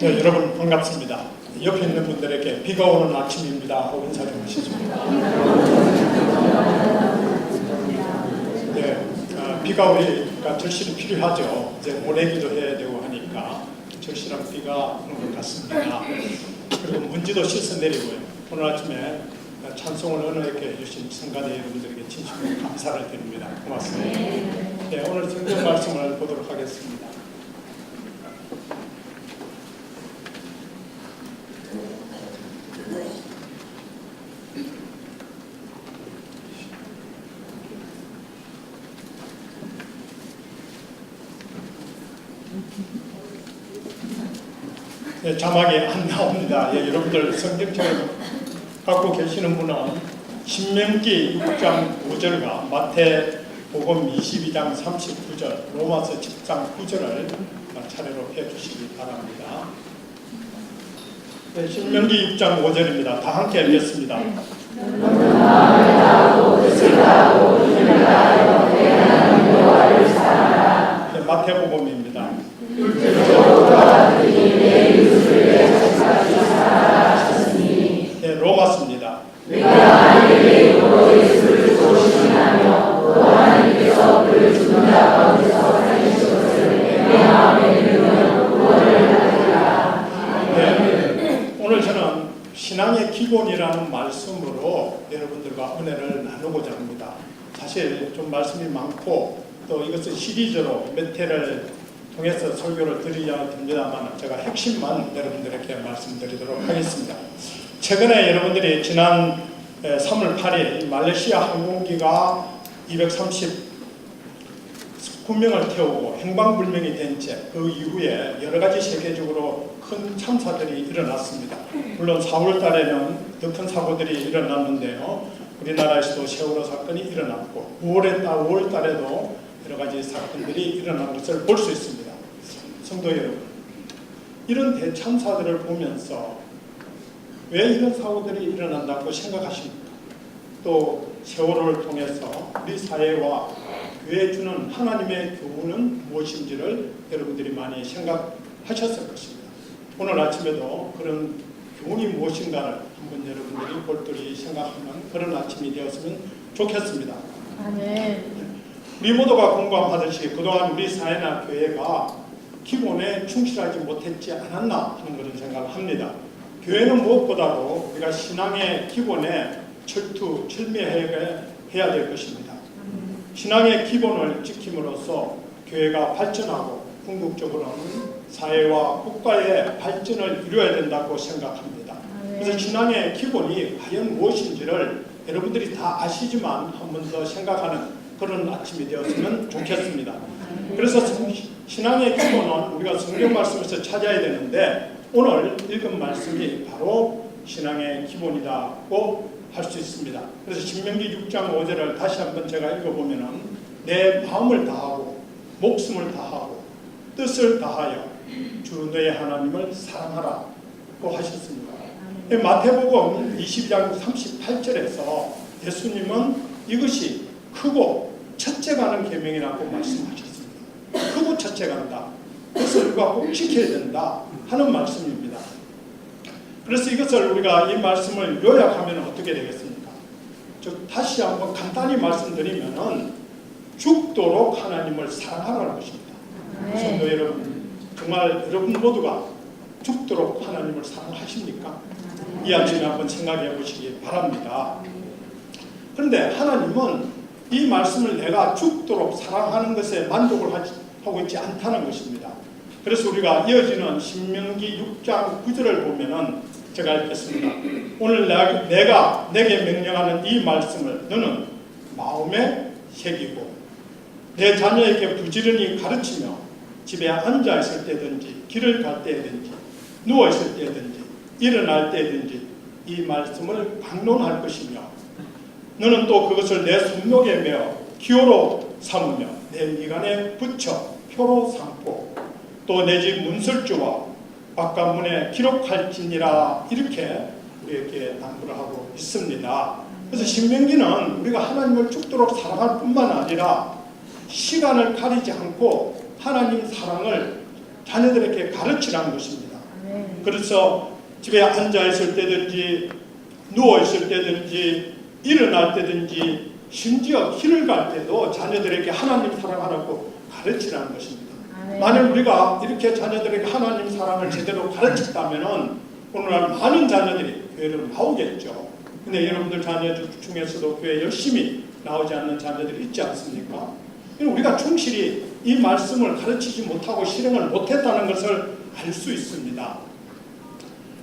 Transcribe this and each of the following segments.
네, 여러분 반갑습니다. 옆에 있는 분들에게 비가 오는 아침입니다 하고 인사 좀 하시죠. 네, 비가 우리가 절실히 필요하죠. 이제 모내기도 해야 되고 하니까 절실한 비가 오는 것 같습니다. 그리고 먼지도 씻어 내리고요. 오늘 아침에 찬송을 은혜있게 해주신 성가대 여러분들에게 진심으로 감사를 드립니다. 고맙습니다. 네, 오늘 성경 말씀을 보도록 하겠습니다. 네, 자막이 안 나옵니다. 예, 여러분들 성경책을 갖고 계시는 분은 신명기 6장 5절과 마태복음 22장 39절, 로마서 10장 9절을 차례로 펴주시기 바랍니다. 네, 신명기 6장 5절입니다. 다 함께 읽겠습니다. 네, 마태복음입니다. 네, 로마서입니다. 오늘 저는 신앙의 기본이라는 말씀으로 여러분들과 은혜를 나누고자 합니다. 사실 좀 말씀이 많고 또 이것을 시리즈로 몇 회를 통해서 설교를 드리려고 듭니다만 제가 핵심만 여러분들에게 말씀드리도록 하겠습니다. 최근에 여러분들이 지난 3월 8일 말레이시아 항공기가 239명을 태우고 행방불명이 된 채 그 이후에 여러 가지 세계적으로 큰 참사들이 일어났습니다. 물론 4월 달에는 더 큰 사고들이 일어났는데요. 우리나라에서도 세월호 사건이 일어났고 5월 달에도 여러 가지 사건들이 일어난 것을 볼 수 있습니다. 성도 여러분, 이런 대참사들을 보면서 왜 이런 사고들이 일어난다고 생각하십니까? 또 세월호를 통해서 우리 사회와 교회에 주는 하나님의 교훈은 무엇인지를 여러분들이 많이 생각하셨을 것입니다. 오늘 아침에도 그런 교훈이 무엇인가를 한번 여러분들이 골똘히 생각하는 그런 아침이 되었으면 좋겠습니다. 네. 우리 모두가 공감하듯이 그동안 우리 사회나 교회가 기본에 충실하지 못했지 않았나 하는 그런 생각을 합니다. 교회는 무엇보다도 우리가 신앙의 기본에 철두철미해야 될 것입니다. 신앙의 기본을 지킴으로써 교회가 발전하고 궁극적으로는 사회와 국가의 발전을 이루어야 된다고 생각합니다. 그래서 신앙의 기본이 과연 무엇인지를 여러분들이 다 아시지만 한 번 더 생각하는 그런 아침이 되었으면 좋겠습니다. 그래서 신앙의 기본은 우리가 성경 말씀에서 찾아야 되는데 오늘 읽은 말씀이 바로 신앙의 기본이라고 할 수 있습니다. 그래서 신명기 6장 5절을 다시 한번 제가 읽어보면은 내 마음을 다하고 목숨을 다하고 뜻을 다하여 주 너의 하나님을 사랑하라고 하셨습니다. 마태복음 22장 38절에서 예수님은 이것이 크고 첫째 가는 계명이라고 말씀하셨습니다. 크고 첫째 간다. 그래서 우리가 꼭 지켜야 된다 하는 말씀입니다. 그래서 이것을 우리가 이 말씀을 요약하면 어떻게 되겠습니까? 다시 한번 간단히 말씀드리면은 죽도록 하나님을 사랑하라는 것입니다. 성도 여러분, 정말 여러분 모두가 죽도록 하나님을 사랑하십니까? 이 아침에 한번 생각해 보시기 바랍니다. 그런데 하나님은 이 말씀을 내가 죽도록 사랑하는 것에 만족을 하고 있지 않다는 것입니다. 그래서 우리가 이어지는 신명기 6장 9절을 보면은 제가 읽겠습니다. 오늘 내가 내게 명령하는 이 말씀을 너는 마음에 새기고 내 자녀에게 부지런히 가르치며 집에 앉아 있을 때든지 길을 갈 때든지 누워 있을 때든지 일어날 때든지 이 말씀을 강론할 것이며 너는 또 그것을 내 손목에 메어 기호로 삼으며 내 미간에 붙여 표로 삼고 또 내 집 문설주와 바깥문에 기록할지니라 이렇게 우리에게 당부를 하고 있습니다. 그래서 신명기는 우리가 하나님을 죽도록 사랑할 뿐만 아니라 시간을 가리지 않고 하나님 사랑을 자녀들에게 가르치라는 것입니다. 그래서 집에 앉아 있을 때든지 누워 있을 때든지 일어날 때든지 심지어 길을 갈 때도 자녀들에게 하나님 사랑하라고 가르치라는 것입니다. 만약 우리가 이렇게 자녀들에게 하나님 사랑을 제대로 가르쳤다면 오늘날 많은 자녀들이 교회로 나오겠죠. 근데 여러분들 자녀 중에서도 교회 열심히 나오지 않는 자녀들이 있지 않습니까? 우리가 충실히 이 말씀을 가르치지 못하고 실행을 못했다는 것을 알 수 있습니다.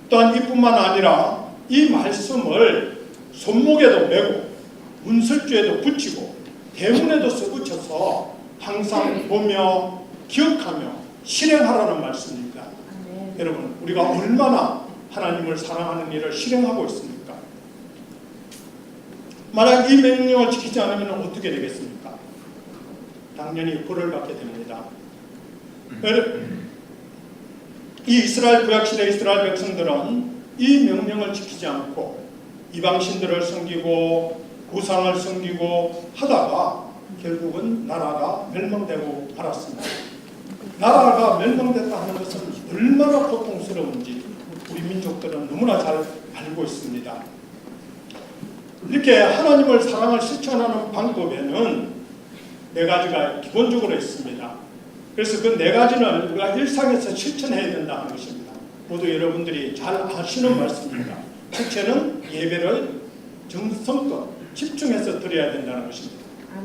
또한 이뿐만 아니라 이 말씀을 손목에도 메고 문설주에도 붙이고 대문에도 써붙여서 항상 보며 기억하며 실행하라는 말씀입니다. 여러분, 우리가 얼마나 하나님을 사랑하는 일을 실행하고 있습니까? 만약 이 명령을 지키지 않으면 어떻게 되겠습니까? 당연히 벌을 받게 됩니다. 이 이스라엘 구약시대 이스라엘 백성들은 이 명령을 지키지 않고 이방신들을 섬기고 우상을 섬기고 하다가 결국은 나라가 멸망되고 말았습니다. 나라가 멸망됐다 하는 것은 얼마나 고통스러운지 우리 민족들은 너무나 잘 알고 있습니다. 이렇게 하나님을 사랑을 실천하는 방법에는 4가지가 기본적으로 있습니다. 그래서 그 4가지는 우리가 일상에서 실천해야 된다는 것입니다. 모두 여러분들이 잘 아시는 말씀입니다. 첫째는 예배를 정성껏 집중해서 드려야 된다는 것입니다.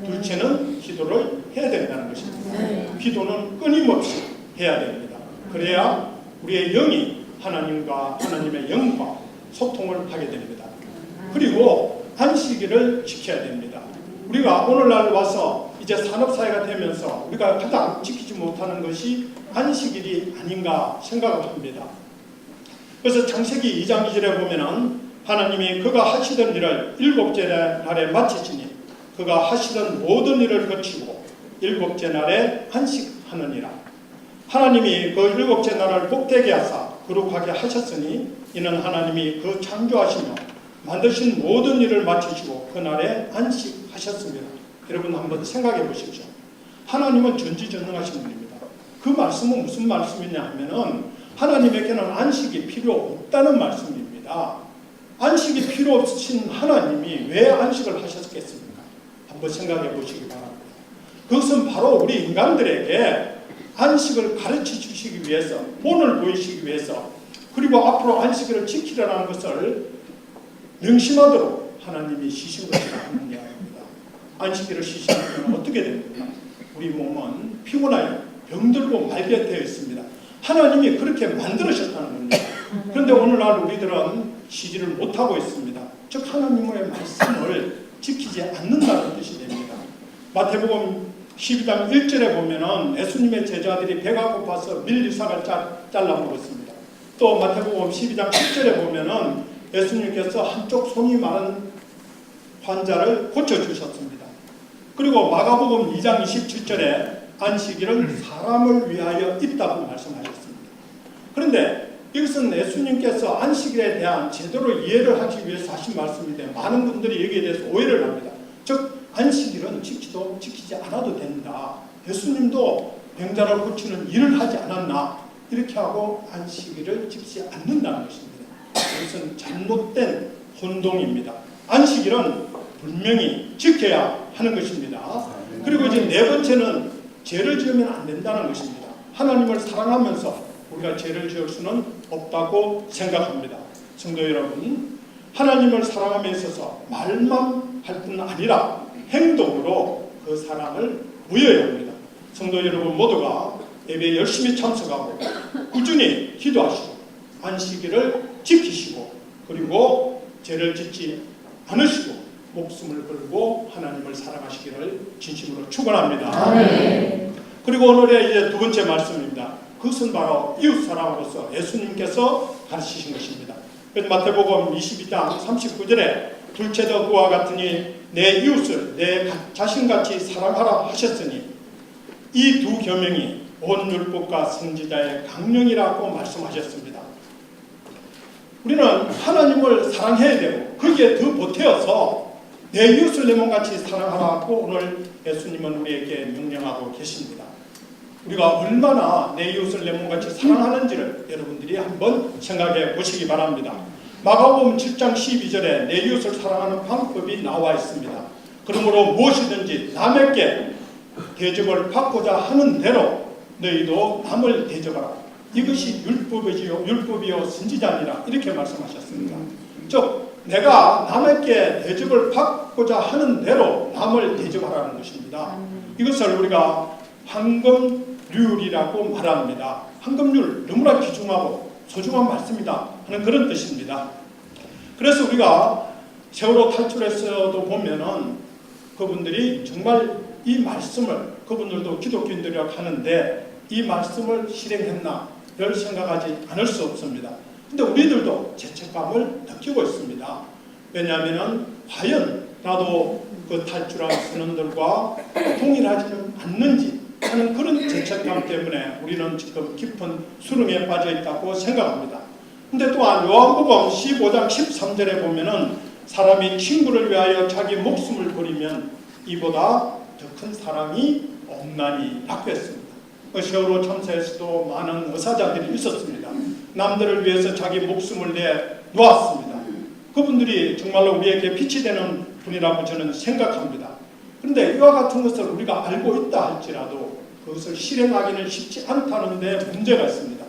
둘째는 기도를 해야 된다는 것입니다. 기도는 끊임없이 해야 됩니다. 그래야 우리의 영이 하나님의 영과 소통을 하게 됩니다. 그리고 안식일을 지켜야 됩니다. 우리가 오늘날 와서 이제 산업사회가 되면서 우리가 가장 지키지 못하는 것이 안식일이 아닌가 생각을 합니다. 그래서 창세기 2장 2절에 보면은 하나님이 그가 하시던 일을 7째 날에 마치시니 그가 하시던 모든 일을 거치고 7째 날에 안식하느니라. 하나님이 그 7째 날을 복되게 하사 거룩하게 하셨으니 이는 하나님이 그 창조하시며 만드신 모든 일을 마치시고 그날에 안식하셨습니다. 여러분 한번 생각해 보십시오. 하나님은 전지전능하신 분입니다. 그 말씀은 무슨 말씀이냐 하면은 하나님에게는 안식이 필요 없다는 말씀입니다. 안식이 필요 없으신 하나님이 왜 안식을 하셨겠습니까? 한번 생각해 보시기 바랍니다. 그것은 바로 우리 인간들에게 안식을 가르쳐 주시기 위해서, 본을 보이시기 위해서, 그리고 앞으로 안식일을 지키라는 것을 명심하도록 하나님이 시신 것이라는 이야기입니다. 안식일을 시시하면 어떻게 됩니까? 우리 몸은 피곤하여 병들고 말게 되어 있습니다. 하나님이 그렇게 만들으셨다는 겁니다. 그런데 오늘날 우리들은 쉬지를 못하고 있습니다. 즉 하나님의 말씀을 지키지 않는다는 뜻이 됩니다. 마태복음 12장 1절에 보면은 예수님의 제자들이 배가 고파서 밀리삭을 잘라 먹었습니다. 또 마태복음 12장 10절에 보면은 예수님께서 한쪽 손이 마른 환자를 고쳐주셨습니다. 그리고 마가복음 2장 27절에 안식일은 사람을 위하여 있다고 말씀하셨습니다. 그런데 이것은 예수님께서 안식일에 대한 제대로 이해를 하기 위해서 하신 말씀인데 많은 분들이 여기에 대해서 오해를 합니다. 즉 안식일은 지키지 않아도 된다. 예수님도 병자를 고치는 일을 하지 않았나 이렇게 하고 안식일을 지키지 않는다는 것입니다. 이것은 잘못된 혼동입니다. 안식일은 분명히 지켜야 하는 것입니다. 그리고 이제 4번째는 죄를 지으면 안 된다는 것입니다. 하나님을 사랑하면서 우리가 죄를 지을 수는 없다고 생각합니다. 성도 여러분, 하나님을 사랑함에 있어서 말만 할 뿐 아니라 행동으로 그 사랑을 보여야 합니다. 성도 여러분 모두가 예배에 열심히 참석하고 꾸준히 기도하시고 안식일을 지키시고 그리고 죄를 짓지 않으시고 목숨을 걸고 하나님을 사랑하시기를 진심으로 축원합니다. 그리고 오늘의 이제 2번째 말씀입니다. 그것은 바로 이웃사랑으로서 예수님께서 가르치신 것입니다. 그래서 마태복음 22장 39절에 둘째도 그와 같으니 내 이웃을 내 자신같이 사랑하라 하셨으니 이 2 계명이 온 율법과 선지자의 강령이라고 말씀하셨습니다. 우리는 하나님을 사랑해야 되고 거기에 더 보태어서 내 이웃을 내 몸같이 사랑하라고 오늘 예수님은 우리에게 명령하고 계십니다. 우리가 얼마나 내 이웃을 내 몸같이 사랑하는지를 여러분들이 한번 생각해 보시기 바랍니다. 마가복음 7장 12절에 내 이웃을 사랑하는 방법이 나와 있습니다. 그러므로 무엇이든지 남에게 대접을 받고자 하는 대로 너희도 남을 대접하라. 이것이 율법이요 선지자니라 이렇게 말씀하셨습니다. 즉 내가 남에게 대접을 받고자 하는 대로 남을 대접하라는 것입니다. 이것을 우리가 황금률이라고 말합니다. 황금률 너무나 귀중하고 소중한 말씀이다 하는 그런 뜻입니다. 그래서 우리가 세월호 탈출에서도 보면은 그분들이 정말 이 말씀을 그분들도 기독교인들이라고 하는데 이 말씀을 실행했나를 생각하지 않을 수 없습니다. 근데 우리들도 죄책감을 느끼고 있습니다. 왜냐하면 과연 나도 그 탈출한 선원들과 동일하지는 않는지 하는 그런 죄책감 때문에 우리는 지금 깊은 수렁에 빠져 있다고 생각합니다. 근데 또한 요한복음 15장 13절에 보면은 사람이 친구를 위하여 자기 목숨을 버리면 이보다 더 큰 사랑이 없나니 라고 했습니다. 세월호 참사에서도 많은 의사자들이 있었습니다. 남들을 위해서 자기 목숨을 내놓았습니다. 그분들이 정말로 우리에게 빛이 되는 분이라고 저는 생각합니다. 그런데 이와 같은 것을 우리가 알고 있다 할지라도 그것을 실행하기는 쉽지 않다는 데 문제가 있습니다.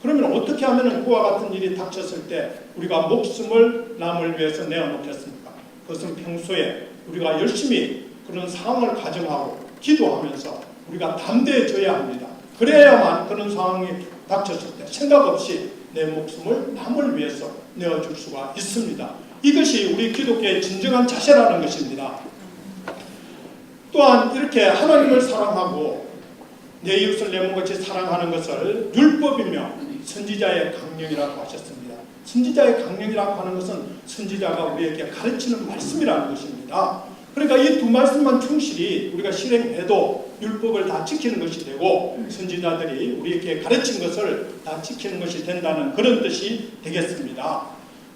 그러면 어떻게 하면 그와 같은 일이 닥쳤을 때 우리가 목숨을 남을 위해서 내어놓겠습니까? 그것은 평소에 우리가 열심히 그런 상황을 가정하고 기도하면서 우리가 담대해져야 합니다. 그래야만 그런 상황이 닥쳤을 때 생각 없이 내 목숨을 남을 위해서 내어줄 수가 있습니다. 이것이 우리 기독교의 진정한 자세라는 것입니다. 또한 이렇게 하나님을 사랑하고 내 이웃을 내 몸같이 사랑하는 것을 율법이며 선지자의 강령이라고 하셨습니다. 선지자의 강령이라고 하는 것은 선지자가 우리에게 가르치는 말씀이라는 것입니다. 그러니까 이 두 말씀만 충실히 우리가 실행해도 율법을 다 지키는 것이 되고 선지자들이 우리에게 가르친 것을 다 지키는 것이 된다는 그런 뜻이 되겠습니다.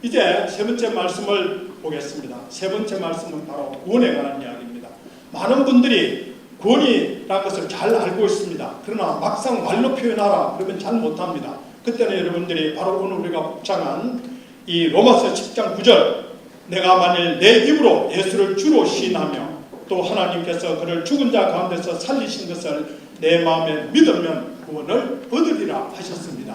이제 세 번째 말씀을 보겠습니다. 세 번째 말씀은 바로 구원에 관한 이야기입니다. 많은 분들이 구원이라는 것을 잘 알고 있습니다. 그러나 막상 말로 표현하라 그러면 잘 못합니다. 그때는 여러분들이 바로 오늘 우리가 묵상한 이 로마서 10장 9절 내가 만일 내 입으로 예수를 주로 시인하며 또 하나님께서 그를 죽은 자 가운데서 살리신 것을 내 마음에 믿으면 구원을 얻으리라 하셨습니다.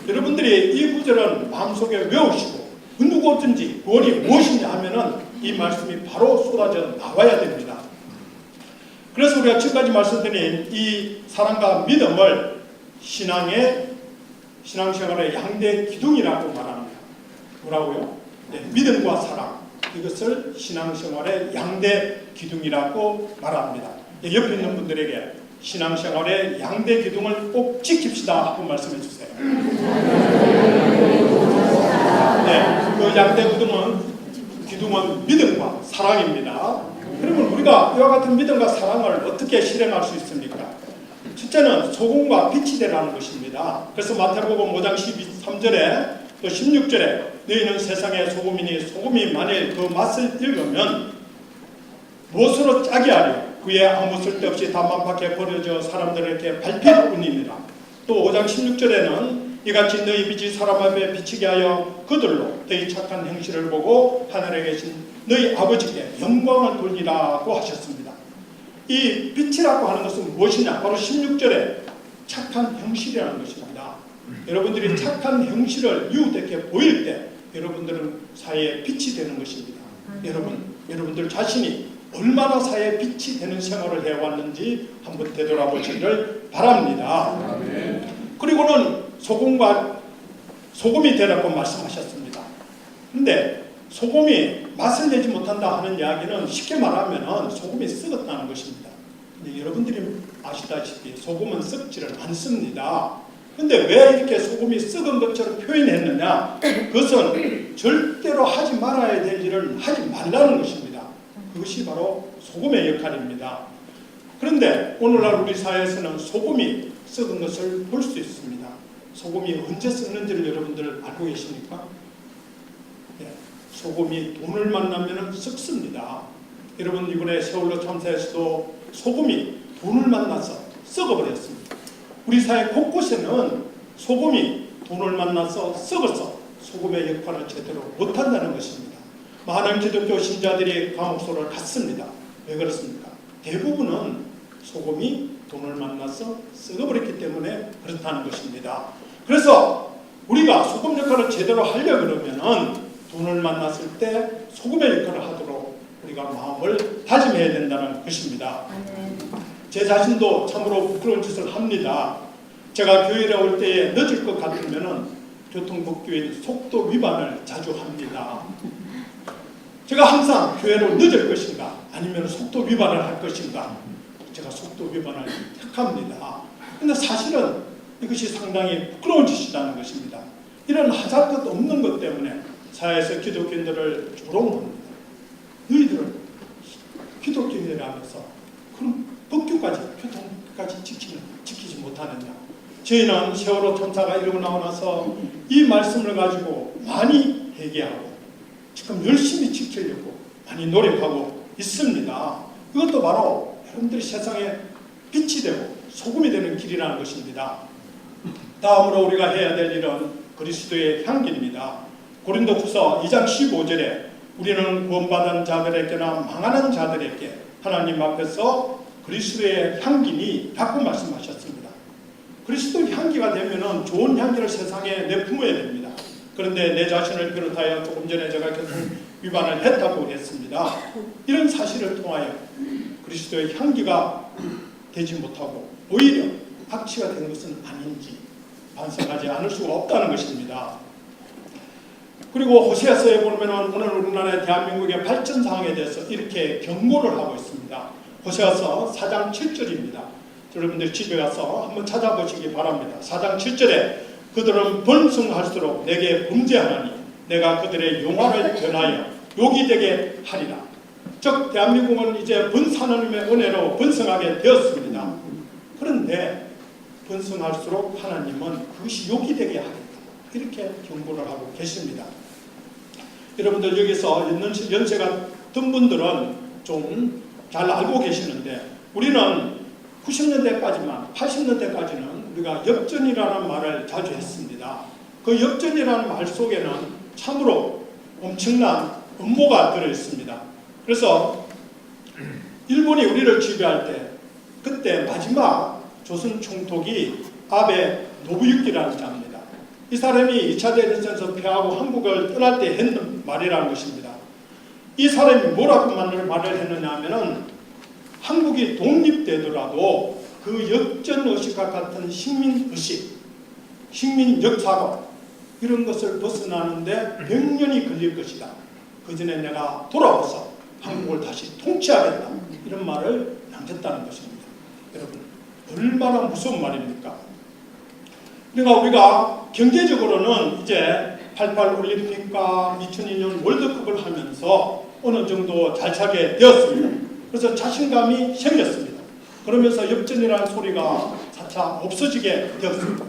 여러분들이 이 구절은 마음속에 외우시고 누구든지 구원이 무엇이냐 하면은 이 말씀이 바로 쏟아져 나와야 됩니다. 그래서 우리가 지금까지 말씀드린 이 사랑과 믿음을 신앙생활의 양대 기둥이라고 말합니다. 뭐라고요? 네, 믿음과 사랑 이것을 신앙생활의 양대 기둥이라고 말합니다. 네, 옆에 있는 분들에게 신앙생활의 양대 기둥을 꼭 지킵시다 하고 말씀해 주세요. 네, 그 양대 기둥은 믿음과 사랑입니다. 그러면 우리가 이와 같은 믿음과 사랑을 어떻게 실행할 수 있습니까? 첫째는 소금과 빛이 되라는 것입니다. 그래서 마태복음 5장 13절에 또 16절에 너희는 세상의 소금이니 소금이 만일 그 맛을 읽으면 무엇으로 짜게 하려 그에 아무 쓸데없이 다만 밖에 버려져 사람들에게 밟힐 뿐입니다. 또 5장 16절에는 이같이 너희 빛이 사람 앞에 비치게 하여 그들로 너희 착한 행실을 보고 하늘에 계신 너희 아버지께 영광을 돌리라고 하셨습니다. 이 빛이라고 하는 것은 무엇이냐? 바로 16절에 착한 형실이라는 것입니다. 여러분들이 착한 형실을 이웃에게 보일 때 여러분들은 사회의 빛이 되는 것입니다. 여러분들 자신이 얼마나 사회의 빛이 되는 생활을 해왔는지 한번 되돌아보시기를 바랍니다. 그리고는 소금이 되라고 말씀하셨습니다. 그런데 소금이 맛을 내지 못한다 하는 이야기는 쉽게 말하면 소금이 썩었다는 것입니다. 근데 여러분들이 아시다시피 소금은 썩지를 않습니다. 근데 왜 이렇게 소금이 썩은 것처럼 표현했느냐? 그것은 절대로 하지 말아야 될 일을 하지 말라는 것입니다. 그것이 바로 소금의 역할입니다. 그런데 오늘날 우리 사회에서는 소금이 썩은 것을 볼 수 있습니다. 소금이 언제 썩는지를 여러분들 알고 계십니까? 네, 소금이 돈을 만나면 썩습니다. 여러분 이번에 세월호 참사에서도 소금이 돈을 만나서 썩어버렸습니다. 우리 사회 곳곳에는 소금이 돈을 만나서 썩어서 소금의 역할을 제대로 못한다는 것입니다. 많은 기독교 신자들이 감옥소를 갔습니다. 왜 그렇습니까? 대부분은 소금이 돈을 만나서 썩어버렸기 때문에 그렇다는 것입니다. 그래서 우리가 소금 역할을 제대로 하려고 그러면은 돈을 만났을 때 소금의 역할을 하도록 우리가 마음을 다짐해야 된다는 것입니다. 제 자신도 참으로 부끄러운 짓을 합니다. 제가 교회에 올 때에 늦을 것 같으면은 교통법규인 속도 위반을 자주 합니다. 제가 항상 교회로 늦을 것인가 아니면 속도 위반을 할 것인가, 제가 속도 위반을 택합니다. 그런데 사실은 이것이 상당히 부끄러운 짓이라는 것입니다. 이런 하잘 것 없는 것 때문에 사회에서 기독교인들을 조롱합니다. 너희들은 기독교인이라면서 그럼 법규까지, 교통법규까지 지키지 못하느냐. 저희는 세월호 참사가 이러고 나서 이 말씀을 가지고 많이 회개하고 지금 열심히 지키려고 많이 노력하고 있습니다. 이것도 바로 여러분들이 세상에 빛이 되고 소금이 되는 길이라는 것입니다. 다음으로 우리가 해야 될 일은 그리스도의 향기입니다. 고린도후서 2장 15절에 우리는 구원받은 자들에게나 망하는 자들에게 하나님 앞에서 그리스도의 향기니라고 말씀하셨습니다. 그리스도의 향기가 되면은 좋은 향기를 세상에 내뿜어야 됩니다. 그런데 내 자신을 비롯하여 조금 전에 제가 교통 위반을 했다고 했습니다. 이런 사실을 통하여 그리스도의 향기가 되지 못하고 오히려 악취가 된 것은 아닌지 반성하지 않을 수가 없다는 것입니다. 그리고 호세아서에 보면 오늘 우리나라의 대한민국의 발전 상황에 대해서 이렇게 경고를 하고 있습니다. 호세아서 4장 7절입니다. 여러분들 집에 가서 한번 찾아보시기 바랍니다. 4장 7절에 그들은 번성할수록 내게 범죄하나니 내가 그들의 용화를 변하여 욕이 되게 하리라. 즉 대한민국은 이제 하나님의 은혜로 번성하게 되었습니다. 그런데 번성할수록 하나님은 그것이 욕이 되게 하겠다, 이렇게 경고를 하고 계십니다. 여러분들 여기서 연세가 든 분들은 좀 잘 알고 계시는데 우리는 90년대까지만 80년대까지는 우리가 역전이라는 말을 자주 했습니다. 그 역전이라는 말 속에는 참으로 엄청난 음모가 들어있습니다. 그래서 일본이 우리를 지배할 때 그때 마지막 조선 총독이 아베 노부유키라는 자입니다. 이 사람이 2차 대전에서 패하고 한국을 떠날 때 했는 말이라는 것입니다. 이 사람이 뭐라고 말을 했느냐 하면은 한국이 독립되더라도 그 역전의식과 같은 식민의식, 식민역사관 이런 것을 벗어나는데 100년이 걸릴 것이다. 그 전에 내가 돌아와서 한국을 다시 통치하겠다, 이런 말을 남겼다는 것입니다. 여러분 얼마나 무서운 말입니까? 그러니까 우리가 경제적으로는 이제 88 올림픽과 2002년 월드컵을 하면서 어느 정도 잘 차게 되었습니다. 그래서 자신감이 생겼습니다. 그러면서 역전이라는 소리가 차차 없어지게 되었습니다.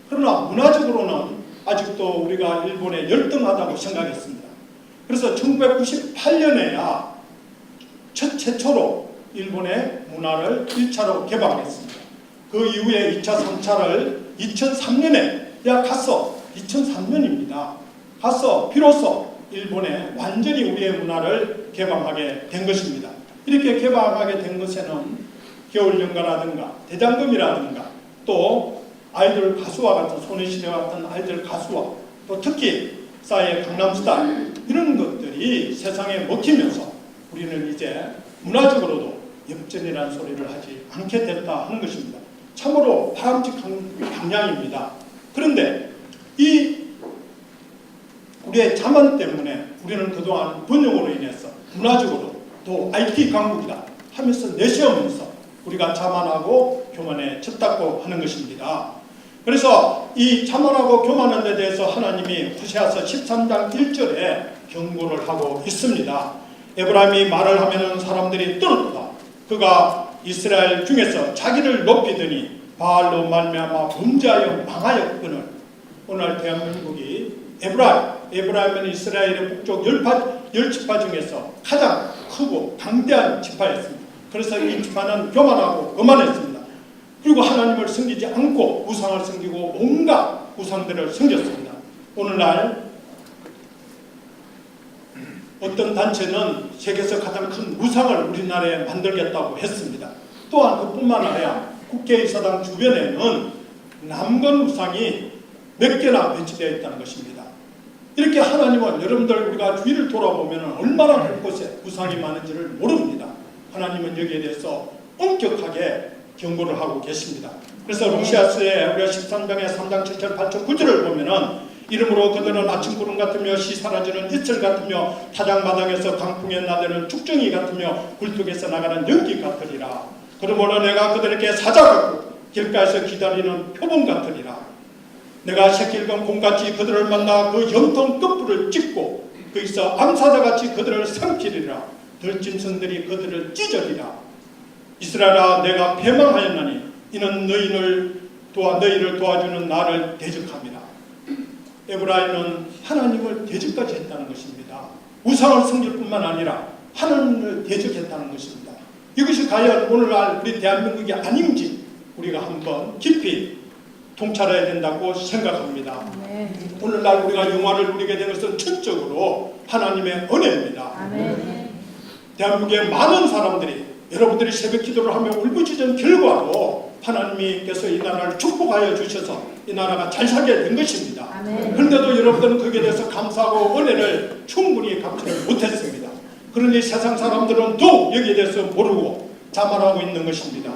그러나 문화적으로는 아직도 우리가 일본에 열등하다고 생각했습니다. 그래서 1998년에야 최초로 일본의 문화를 1차로 개방했습니다. 그 이후에 2차, 3차를 2003년에 가서 2003년입니다. 가서 비로소 일본에 완전히 우리의 문화를 개방하게 된 것입니다. 이렇게 개방하게 된 것에는 겨울연가라든가 대장금이라든가 또 아이돌 가수와 같은 소녀시대 같은 아이돌 가수와 또 특히 싸이의 강남스타일 이런 것들이 세상에 먹히면서 우리는 이제 문화적으로도 역전이라는 소리를 하지 않게 됐다 하는 것입니다. 참으로 바람직한 방향입니다. 그런데 이 우리의 자만 때문에 우리는 그동안 번영으로 인해서 문화적으로 또 IT 강국이다 하면서 내세우면서 우리가 자만하고 교만에 쳤다고 하는 것입니다. 그래서 이 자만하고 교만한 데 대해서 하나님이 호세아서 13장 1절에 경고를 하고 있습니다. 에브라임이 말을 하면은 사람들이 떠났다. 그가 이스라엘 중에서 자기를 높이더니 바알로 말미암아 범죄하여 망하였거늘. 오늘 대한민국이 에브라임은 이스라엘의 북쪽 10지파 중에서 가장 크고 강대한 지파였습니다. 그래서 이 지파는 교만하고 거만했습니다. 그리고 하나님을 섬기지 않고 우상을 섬기고 온갖 우상들을 섬겼습니다. 오늘날 어떤 단체는 세계에서 가장 큰 우상을 우리나라에 만들겠다고 했습니다. 또한 그뿐만 아니라 국회의사당 주변에는 남건 우상이 몇 개나 배치되어 있다는 것입니다. 이렇게 하나님은 여러분들 우리가 주위를 돌아보면 얼마나 곳곳에 우상이 많은지를 모릅니다. 하나님은 여기에 대해서 엄격하게 경고를 하고 계십니다. 그래서 루시아스의 우리가 13장의 3장 7절 8절 9절을 보면은 이름으로 그들은 아침 구름 같으며 시 사라지는 이슬 같으며 타작마당에서 강풍에 나대는 축정이 같으며 굴뚝에서 나가는 연기 같으리라. 그러므로 내가 그들에게 사자 같고 길가에서 기다리는 표범 같으리라. 내가 새길건 곰같이 그들을 만나 그 염통 끝부를 찢고 거기서 암사자같이 그들을 삼키리라. 들짐승들이 그들을 찢으리라. 이스라엘아 내가 패망하였나니 이는 너희를 도와주는 나를 대적함이라. 에브라임은 하나님을 대적까지 했다는 것입니다. 우상을 섬길 뿐만 아니라 하나님을 대적했다는 것입니다. 이것이 과연 오늘날 우리 대한민국이 아닌지 우리가 한번 깊이 통찰해야 된다고 생각합니다. 오늘날 우리가 영화를 누리게 된 것은 전적으로 하나님의 은혜입니다. 대한민국의 많은 사람들이 여러분들이 새벽 기도를 하며 울부짖은 결과로 하나님께서 이 나라를 축복하여 주셔서 이 나라가 잘 살게 된 것입니다. 그런데도 여러분들은 거기에 대해서 감사하고 은혜를 충분히 갚지를 못했습니다. 그러니 세상 사람들은 더욱 여기에 대해서 모르고 자만하고 있는 것입니다.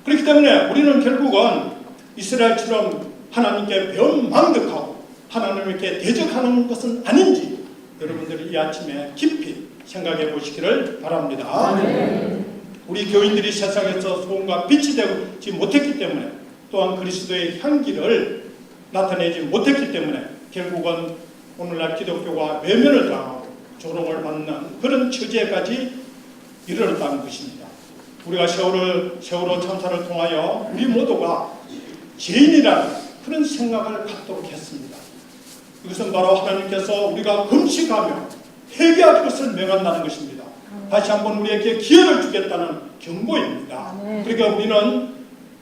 그렇기 때문에 우리는 결국은 이스라엘처럼 하나님께 변망덕하고 하나님께 대적하는 것은 아닌지 여러분들이 이 아침에 깊이 생각해 보시기를 바랍니다. 우리 교인들이 세상에서 소금과 빛이 되지 못했기 때문에 또한 그리스도의 향기를 나타내지 못했기 때문에 결국은 오늘날 기독교가 외면을 당하고 조롱을 받는 그런 처지에까지 이르렀다는 것입니다. 우리가 세월호 참사를 통하여 우리 모두가 죄인이라는 그런 생각을 갖도록 했습니다. 이것은 바로 하나님께서 우리가 금식하며 회개할 것을 명한다는 것입니다. 다시 한번 우리에게 기회를 주겠다는 경고입니다. 그러니까 우리는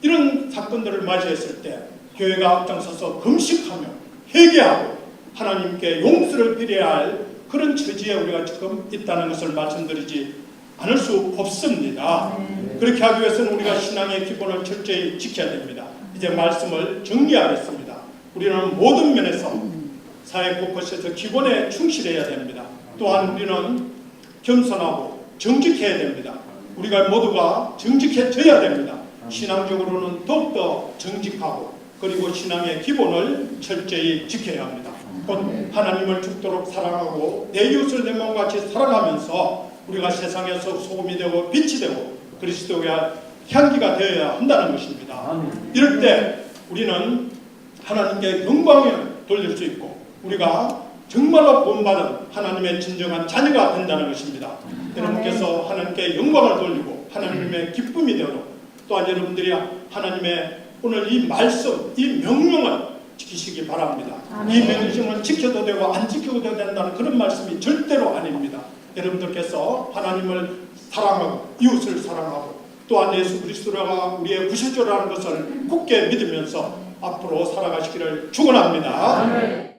이런 사건들을 맞이했을 때 교회가 앞장서서 금식하며 회개하고 하나님께 용서를 빌어야 할 그런 처지에 우리가 지금 있다는 것을 말씀드리지 않을 수 없습니다. 그렇게 하기 위해서는 우리가 신앙의 기본을 철저히 지켜야 됩니다. 이제 말씀을 정리하겠습니다. 우리는 모든 면에서 사회 곳곳에서 기본에 충실해야 됩니다. 또한 우리는 겸손하고 정직해야 됩니다. 우리가 모두가 정직해져야 됩니다. 신앙적으로는 더욱더 정직하고 그리고 신앙의 기본을 철저히 지켜야 합니다. 곧 하나님을 죽도록 사랑하고 내 이웃을 내 몸같이 사랑하면서 우리가 세상에서 소금이 되고 빛이 되고 그리스도의 향기가 되어야 한다는 것입니다. 이럴 때 우리는 하나님께 영광을 돌릴 수 있고 우리가 정말로 구원받은 하나님의 진정한 자녀가 된다는 것입니다. 여러분께서 하나님께 영광을 돌리고 하나님의 기쁨이 되도록 또한 여러분들이 하나님의 오늘 이 말씀, 이 명령을 지키시기 바랍니다. 이 명령을 지켜도 되고 안 지켜도 된다는 그런 말씀이 절대로 아닙니다. 여러분들께서 하나님을 사랑하고 이웃을 사랑하고 또한 예수 그리스도가 우리의 구세주라는 것을 굳게 믿으면서 앞으로 살아가시기를 축원합니다.